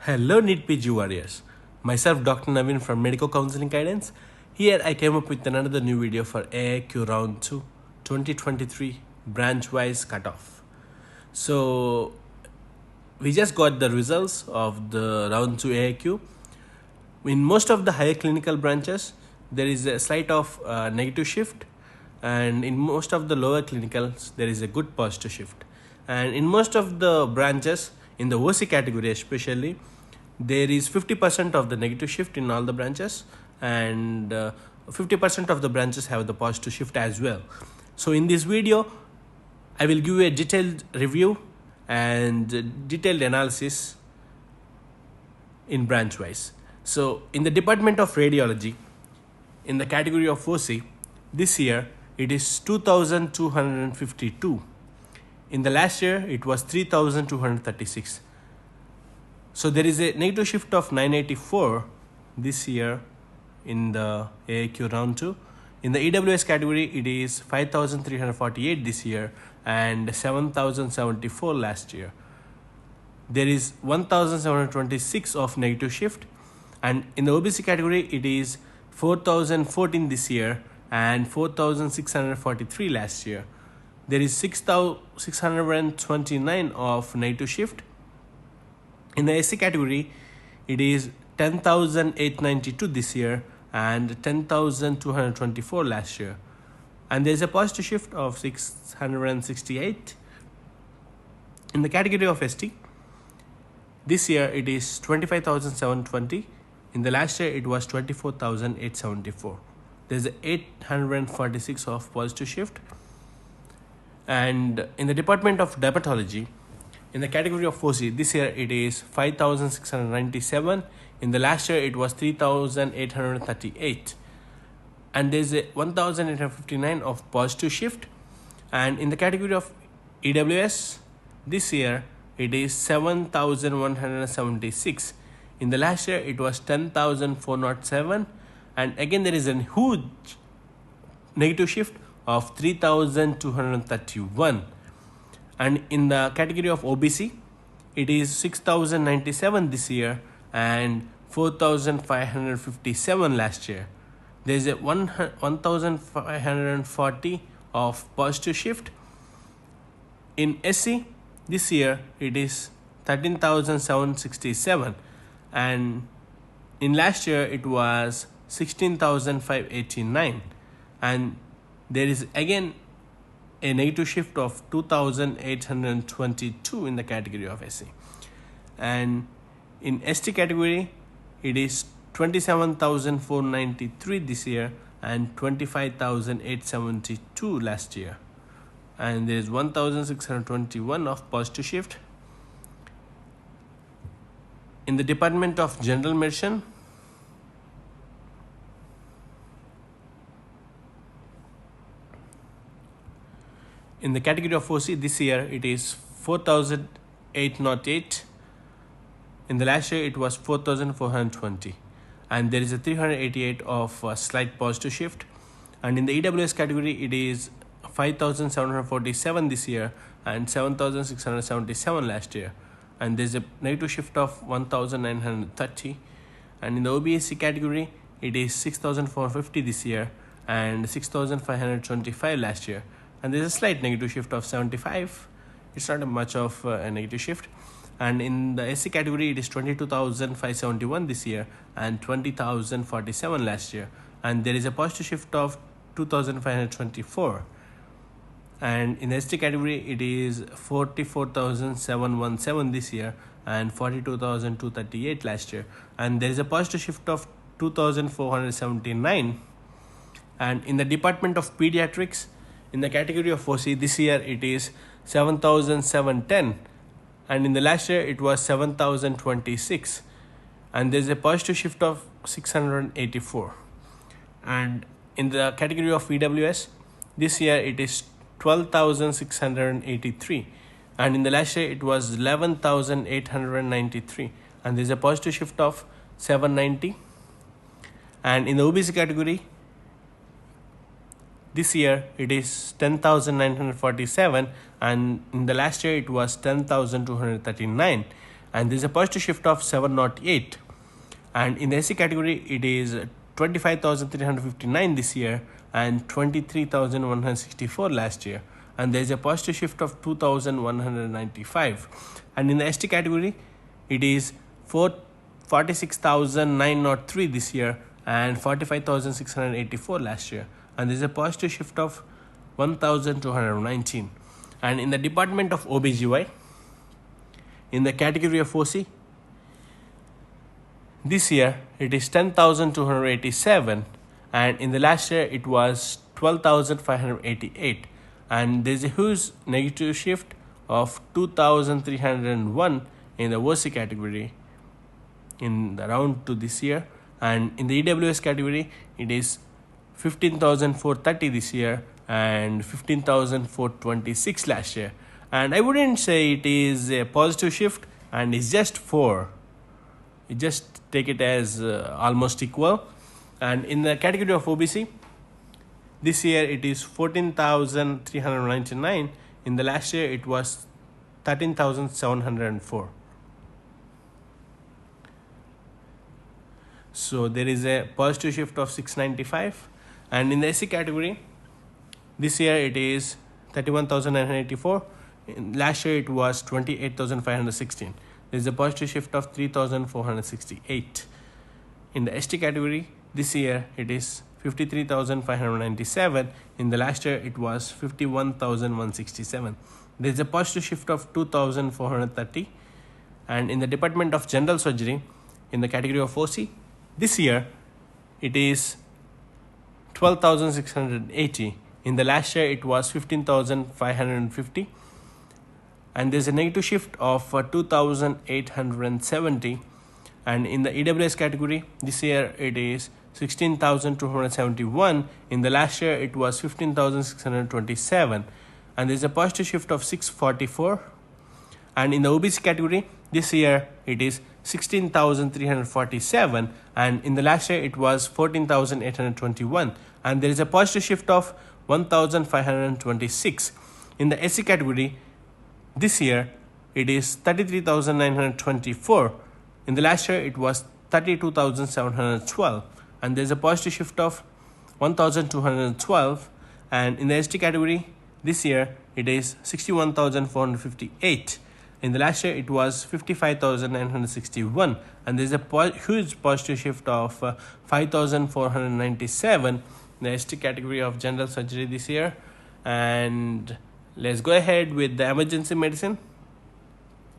Hello NEET PG warriors, myself Dr.Naveen from Medical Counseling Guidance. Here I came up with another new video for AIQ Round 2 2023 branch-wise cutoff. So we just got the results of the Round 2 AIQ. In most of the higher clinical branches, there is a slight of negative shift, and in most of the lower clinicals, there is a good positive shift. And in most of the branches, in the OC category especially, there is 50% of the negative shift in all the branches, and 50% of the branches have the positive shift as well. So in this video, I will give you a detailed review and detailed analysis in branch wise. So in the Department of Radiology, in the category of OC, this year it is 2,252. In the last year, it was 3,236. So there is a negative shift of 984 this year in the AIQ round 2. In the EWS category, it is 5,348 this year and 7,074 last year. There is 1,726 of negative shift, and in the OBC category, it is 4,014 this year and 4,643 last year. There is 6,629 of negative shift. In the SC category, it is 10,892 this year and 10,224 last year. And there is a positive shift of 668. In the category of ST, this year it is 25,720. In the last year, it was 24,874. There is 846 of positive shift. And in the Department of Dermatology, in the category of OC, this year it is 5,697. In the last year, it was 3,838. And there is 1,859 of positive shift. And in the category of EWS, this year it is 7,176. In the last year, it was 10,407. And again, there is a huge negative shift of 3,231. And in the category of OBC, it is 6,097 this year and 4,557 last year. There is a 1,540 of positive shift. In SC, this year it is 13,767, and in last year it was 16,589, and there is again a negative shift of 2,822 in the category of SC. And in ST category, it is 27,493 this year and 25,872 last year. And there is 1,621 of positive shift. In the Department of General Medicine, in the category of OC, this year it is 4,808. In the last year, it was 4,420. And there is a 388 of slight positive shift. And in the EWS category, it is 5,747 this year and 7,677 last year. And there is a negative shift of 1,930. And in the OBC category, it is 6,450 this year and 6,525 last year. And there is a slight negative shift of 75. It's not much of a negative shift. And in the SC category, it is 22,571 this year and 20,047 last year. And there is a positive shift of 2,524. And in the ST category, it is 44,717 this year and 42,238 last year. And there is a positive shift of 2,479. And in the Department of Pediatrics, in the category of OC, this year it is 7,710, and in the last year it was 7,026, and there is a positive shift of 684. And in the category of EWS, this year it is 12,683, and in the last year it was 11,893, and there is a positive shift of 790. And in the OBC category, this year it is 10,947, and in the last year it was 10,239, and there is a positive shift of 708. And in the SC category, it is 25,359 this year and 23,164 last year. And there is a positive shift of 2,195. And in the ST category, it is 46,903 this year and 45,684 last year. And there is a positive shift of 1,219. And in the department of OBGY, in the category of OC, this year it is 10,287, and in the last year it was 12,588. And there is a huge negative shift of 2,301 in the OC category in the round to this year. And in the EWS category, it is 15,430 this year and 15,426 last year. And I wouldn't say it is a positive shift, and it's just 4. You just take it as almost equal. And in the category of OBC, this year it is 14,399. In the last year it was 13,704. So there is a positive shift of 695. And in the SC category, this year it is 31,984. Last year it was 28,516. There is a positive shift of 3,468. In the ST category, this year it is 53,597. In the last year it was 51,167. There is a positive shift of 2,430. And in the department of general surgery, in the category of OC, this year it is 12,680. In the last year it was 15,550. And there's a negative shift of 2,870. And in the EWS category, this year it is 16,271. In the last year it was 15,627. And there's a positive shift of 644. And in the OBC category, this year it is 16,347. And in the last year it was 14,821. And there is a positive shift of 1,526. In the SC category, this year it is 33,924. In the last year it was 32,712. And there is a positive shift of 1,212. And in the ST category, this year it is 61,458. In the last year it was 55,961. And there is a huge positive shift of 5,497 in the ST category of general surgery this year. And let's go ahead with the emergency medicine.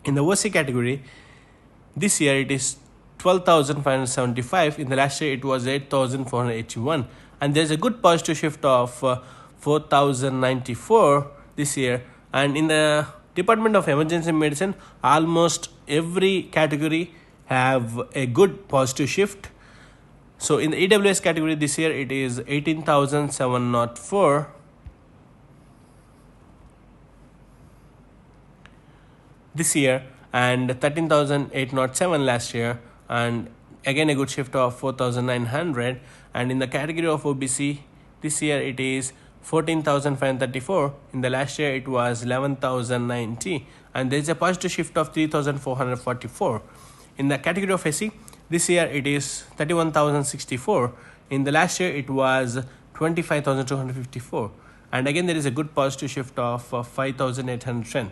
In the OC category, this year it is 12,575. In the last year it was 8,481. And there's a good positive shift of 4,094 this year. And in the department of emergency medicine, almost every category have a good positive shift. So in the EWS category this year it is 18,704. This year and 13,807 last year, and again a good shift of 4,900. And in the category of OBC, this year it is 14,534. In the last year it was 11,090. And there is a positive shift of 3,444. In the category of SC, this year it is 31,064. In the last year it was 25,254. And again there is a good positive shift of 5,810.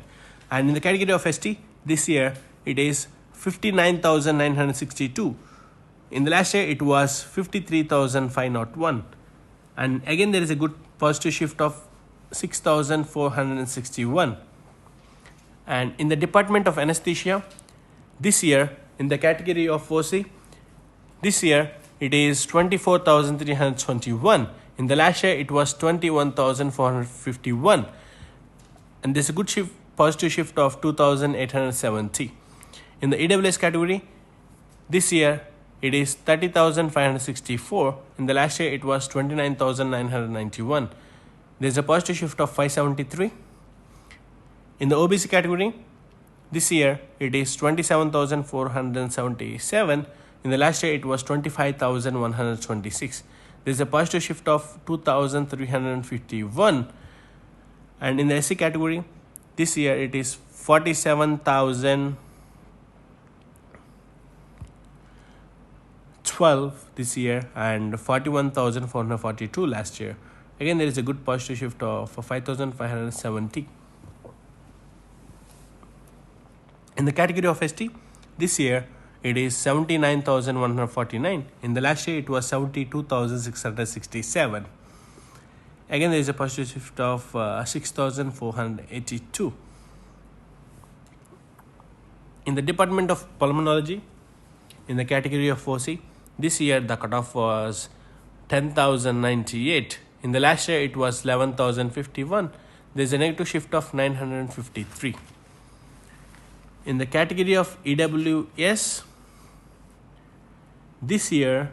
And in the category of ST, this year it is 59,962. In the last year it was 53,501. And again there is a good positive shift of 6,461. And in the department of anesthesia, this year in the category of OC, this year it is 24,321. In the last year it was 21,451. And there's a good positive shift of 2,870. In the EWS category, this year it is 30,564. In the last year it was 29,991. There's a positive shift of 573. In the OBC category, this year it is 27,477. In the last year it was 25,126. There's a positive shift of 2,351. And in the SC category, this year it is 47,000. 12 this year and 41,442 last year. Again, there is a good positive shift of 5,570. In the category of ST, this year it is 79,149. In the last year, it was 72,667. Again, there is a positive shift of 6,482. In the department of Pulmonology, in the category of OC, this year the cutoff was 10,098. In the last year, it was 11,051. There is a negative shift of 953. In the category of EWS, this year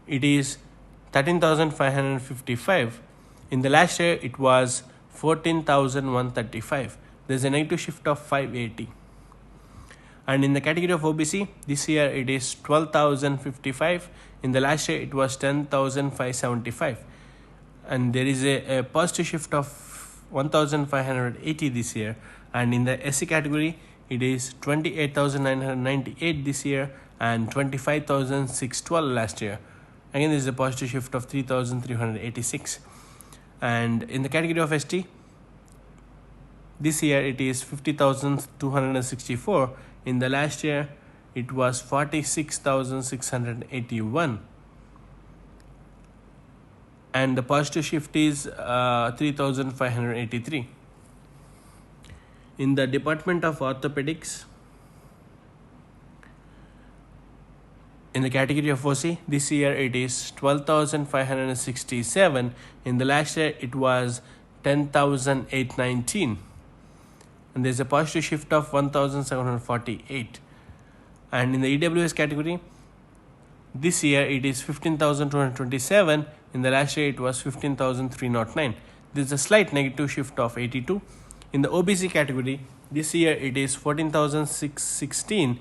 it is 13,555. In the last year, it was 14,135. There is a negative shift of 580. And in the category of OBC, this year it is 12,055. In the last year, it was 10,575. And there is a positive shift of 1,580 this year. And in the SC category, it is 28,998 this year and 25,612 last year. Again, there is a positive shift of 3,386. And in the category of ST, this year it is 50,264. In the last year, it was 46,681. And the positive shift is 3,583. In the department of Orthopedics, in the category of OC, this year it is 12,567. In the last year, it was 10,819. And there is a positive shift of 1,748. And in the EWS category, this year it is 15,227. In the last year, it was 15,309. There is a slight negative shift of 82. In the OBC category, this year it is 14,616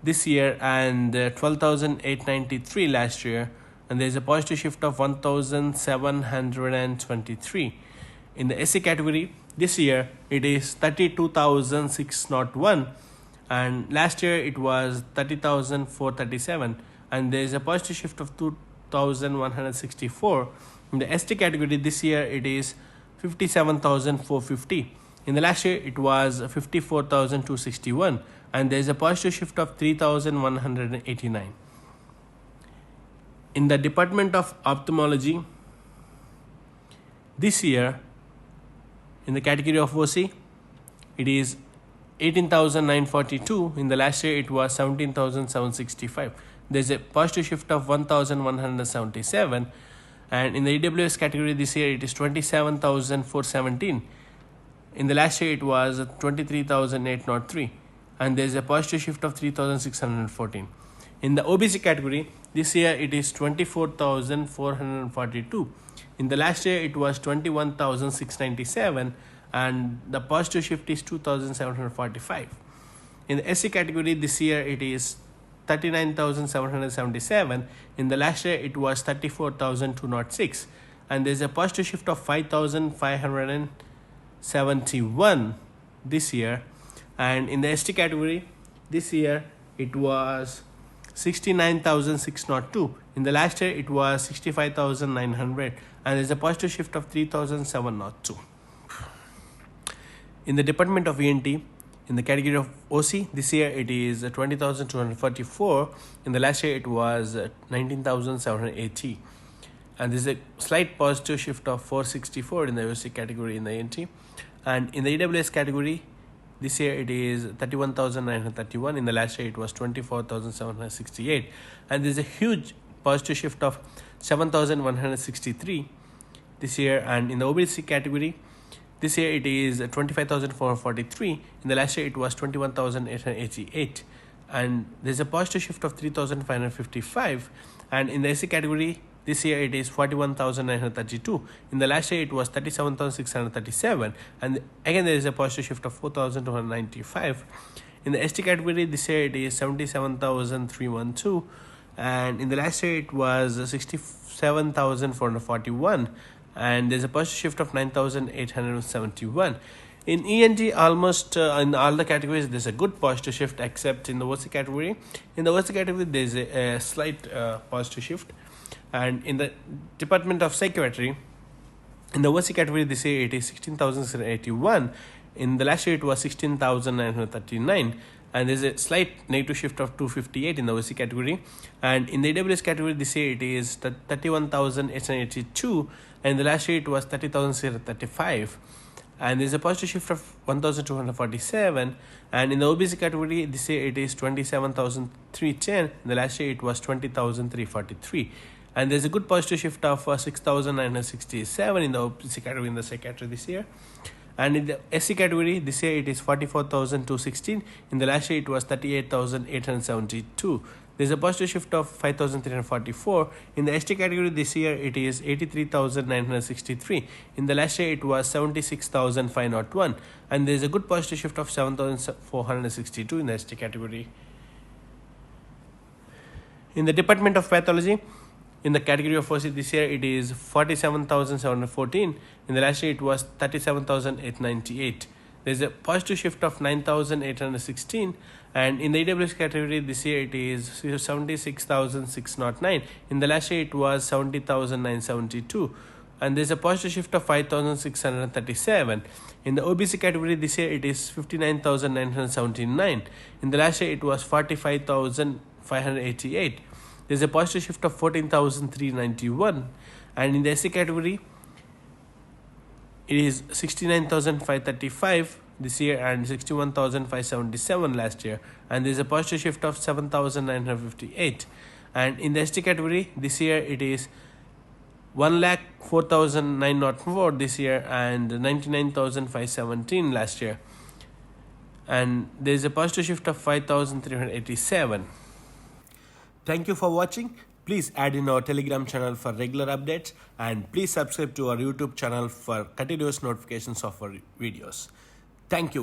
this year and 12,893 last year, and there is a positive shift of 1,723. In the SC category, this year it is 32,601 and last year it was 30,437, and there is a positive shift of 2,164. In the ST category, this year it is 57,450. In the last year, it was 54,261, and there is a positive shift of 3,189. In the department of Ophthalmology, this year, in the category of OC, it is 18,942. In the last year, it was 17,765. There is a positive shift of 1,177. And in the EWS category, this year it is 27,417. In the last year, it was 23,803. And there is a positive shift of 3,614. In the OBC category, this year it is 24,442. In the last year, it was 21,697. And the positive shift is 2,745. In the SC category, this year it is 39,777. In the last year, it was 34,206. And there is a positive shift of 5,571 this year. And in the ST category, this year it was 69,602. In the last year, it was 65,900. And there is a positive shift of 3,702. In the department of ENT, in the category of OC, this year it is 20,244. In the last year, it was 19,780. And there is a slight positive shift of 464 in the OC category in the ENT. And in the EWS category, this year it is 31,931. In the last year, it was 24,768. And there is a huge positive shift of 7,163 this year. And in the OBC category, this year it is 25,443. In the last year, it was 21,888. And there's a positive shift of 3,555. And in the SC category, this year it is 41,932. In the last year, it was 37,637. And again, there is a positive shift of 4,295. In the ST category, this year it is 77,312. And in the last year, it was 67,441. And there's a positive shift of 9,871. In ENT, almost in all the categories, there's a good positive shift, except in the OC category. In the OC category, there's a slight positive shift. And in the Department of Psychiatry, in the OC category, this year it is 16,081. In the last year, it was 16,939. And there's a slight negative shift of 258 in the OC category. And in the AWS category, this year it is 31,882. And in the last year, it was 30,035. And there's a positive shift of 1,247. And in the OBC category, this year it is 27,310. In the last year, it was 20,343. And there's a good positive shift of 6,967 in the OBC category in the psychiatry this year. And in the SC category, this year it is 44,216. In the last year, it was 38,872. There's a positive shift of 5,344. In the ST category, this year it is 83,963. In the last year, it was 76,501. And there's a good positive shift of 7,462 in the ST category. In the Department of Pathology, in the category of OC, this year it is 47,714. In the last year, it was 37,898. There's a positive shift of 9,816. And in the AWS category, this year it is 76,609. In the last year, it was 70,972. And there's a positive shift of 5,637. In the OBC category, this year it is 59,979. In the last year, it was 45,588. There's a positive shift of 14,391. And in the SC category, it is 69,535 this year and 61,577 last year. And there's a positive shift of 7,958. And in the ST category, this year it is 1,04,904 this year and 99,517 last year. And there's a positive shift of 5,387. Thank you for watching. Please add in our Telegram channel for regular updates, and please subscribe to our YouTube channel for continuous notifications of our videos. Thank you.